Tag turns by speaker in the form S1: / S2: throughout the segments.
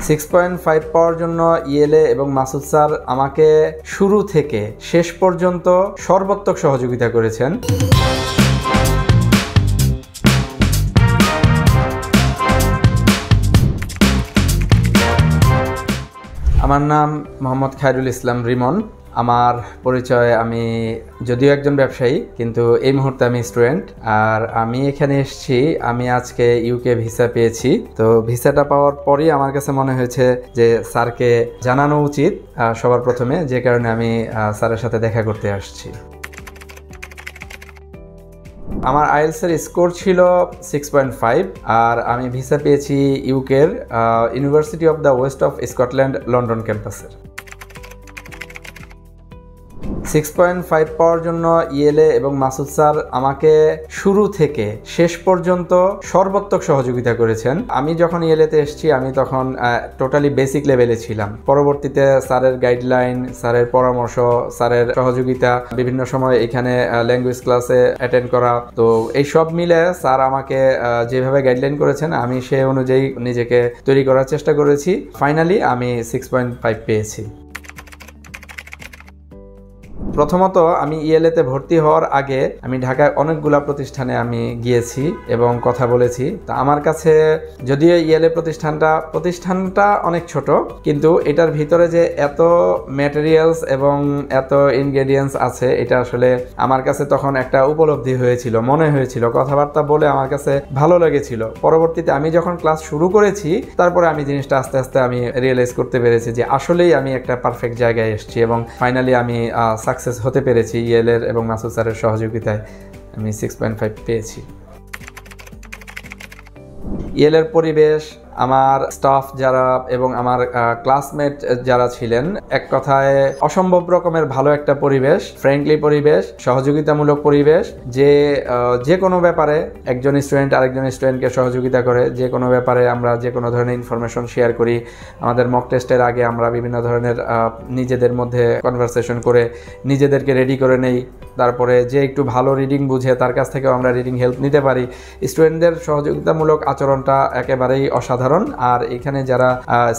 S1: 6.5 পাওয়ার জন্য ইএলএ এবং মাসুদ স্যার আমাকে শুরু থেকে শেষ পর্যন্ত সর্বাত্মক সহযোগিতা করেছেন। আমার নাম মোহাম্মদ খায়রুল ইসলাম রিমন। আমার পরিচয়, আমি যদিও একজন ব্যবসায়ী, কিন্তু এই মুহূর্তে আমি স্টুডেন্ট। আর আমি এখানে এসেছি, আমি আজকে ইউকে ভিসা পেয়েছি। তো ভিসাটা পাওয়ার পরই আমার কাছে মনে হয়েছে যে স্যারকে জানানো উচিত সবার প্রথমে, যে কারণে আমি স্যারের সাথে দেখা করতে আসছি। আমার আইএলটিএস এর স্কোর ছিল 6.5 আর আমি ভিসা পেয়েছি ইউকের university of the west of Scotland London ক্যাম্পাসের। 6.5 পাওয়ার জন্য ইএলএ এবং মাসুদ স্যার আমাকে শুরু থেকে শেষ পর্যন্ত সর্বাত্মক সহযোগিতা করেছেন। আমি যখন ইএলএতে এসেছি আমি তখন টোটালি বেসিক লেভেলে ছিলাম। পরবর্তীতে স্যারের গাইডলাইন, স্যারের পরামর্শ, স্যারের সহযোগিতা, বিভিন্ন সময় এখানে ল্যাঙ্গুয়েজ ক্লাসে অ্যাটেন্ড করা, তো এই সব মিলে স্যার আমাকে যেভাবে গাইডলাইন করেছেন আমি সেই অনুযায়ী নিজেকে তৈরি করার চেষ্টা করেছি। ফাইনালি আমি 6.5 পেয়েছি। প্রথমত আমি ইএলএতে ভর্তি হওয়ার আগে আমি ঢাকায় অনেকগুলা প্রতিষ্ঠানে আমি গিয়েছি এবং কথা বলেছি। তা আমার কাছে যদিও ইএলএ প্রতিষ্ঠানটা অনেক ছোট, কিন্তু এটার ভিতরে যে এত ম্যাটেরিয়ালস এবং এত ইনগ্রেডিয়েন্টস আছে, এটা আসলে আমার কাছে তখন একটা উপলব্ধি হয়েছিল, মনে হয়েছিল, কথাবার্তা বলে আমার কাছে ভালো লেগেছিল। পরবর্তীতে আমি যখন ক্লাস শুরু করেছি তারপরে আমি জিনিসটা আস্তে আস্তে আমি রিয়েলাইজ করতে পেরেছি যে আসলেই আমি একটা পারফেক্ট জায়গায় এসেছি এবং ফাইনালি আমি সাকসেস হতে পেরেছি। ইএলএর এবং মাসুদ স্যারের সহযোগিতায় আমি 6.5 পেয়েছি। ইএলএর পরিবেশ, আমার স্টাফ যারা এবং আমার ক্লাসমেট যারা ছিলেন, এক কথায় অসম্ভব রকমের ভালো একটা পরিবেশ, ফ্রেন্ডলি পরিবেশ, সহযোগিতামূলক পরিবেশ। যে কোনো ব্যাপারে একজন স্টুডেন্ট আরেকজন স্টুডেন্টকে সহযোগিতা করে, যে কোনো ব্যাপারে আমরা যে কোনো ধরনের ইনফরমেশন শেয়ার করি। আমাদের মক টেস্টের আগে আমরা বিভিন্ন ধরনের নিজেদের মধ্যে কনভারসেশন করে নিজেদেরকে রেডি করে নেই। তারপরে যে একটু ভালো রিডিং বুঝে তার কাছ থেকেও আমরা রিডিং হেল্প নিতে পারি। স্টুডেন্টদের সহযোগিতামূলক আচরণটা একেবারেই অসাধারণ। আর এখানে যারা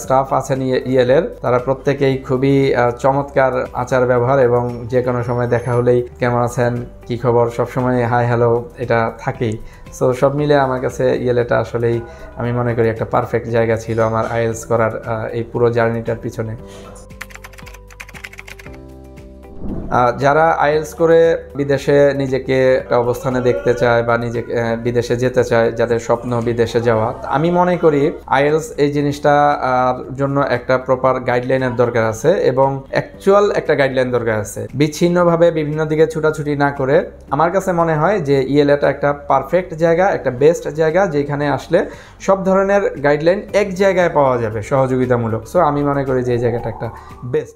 S1: স্টাফ আছেন ইএলএর, তারা প্রত্যেকেই খুবই চমৎকার আচার ব্যবহার এবং যে কোনো সময় দেখা হলেই কেমন আছেন, কি খবর, সবসময় হাই হ্যালো এটা থাকেই। সো সব মিলে আমার কাছে ইএলএটা আসলেই আমি মনে করি একটা পারফেক্ট জায়গা ছিল আমার আইএলটিএস করার এই পুরো জার্নিটার পিছনে। যারা আইএলটিএস করে বিদেশে নিজেকে একটা অবস্থানে দেখতে চায় বা নিজেকে বিদেশে যেতে চায়, যাদের স্বপ্ন বিদেশে যাওয়া, আমি মনে করি আইএলটিএস এই জিনিসটা জন্য একটা প্রপার গাইডলাইনের দরকার আছে এবং অ্যাকচুয়াল একটা গাইডলাইন দরকার আছে। বিচ্ছিন্নভাবে বিভিন্ন দিকে ছুটাছুটি না করে আমার কাছে মনে হয় যে ইএলএটা একটা পারফেক্ট জায়গা, একটা বেস্ট জায়গা, যেখানে আসলে সব ধরনের গাইডলাইন এক জায়গায় পাওয়া যাবে, সহযোগিতামূলক। সো আমি মনে করি যে এই জায়গাটা একটা বেস্ট।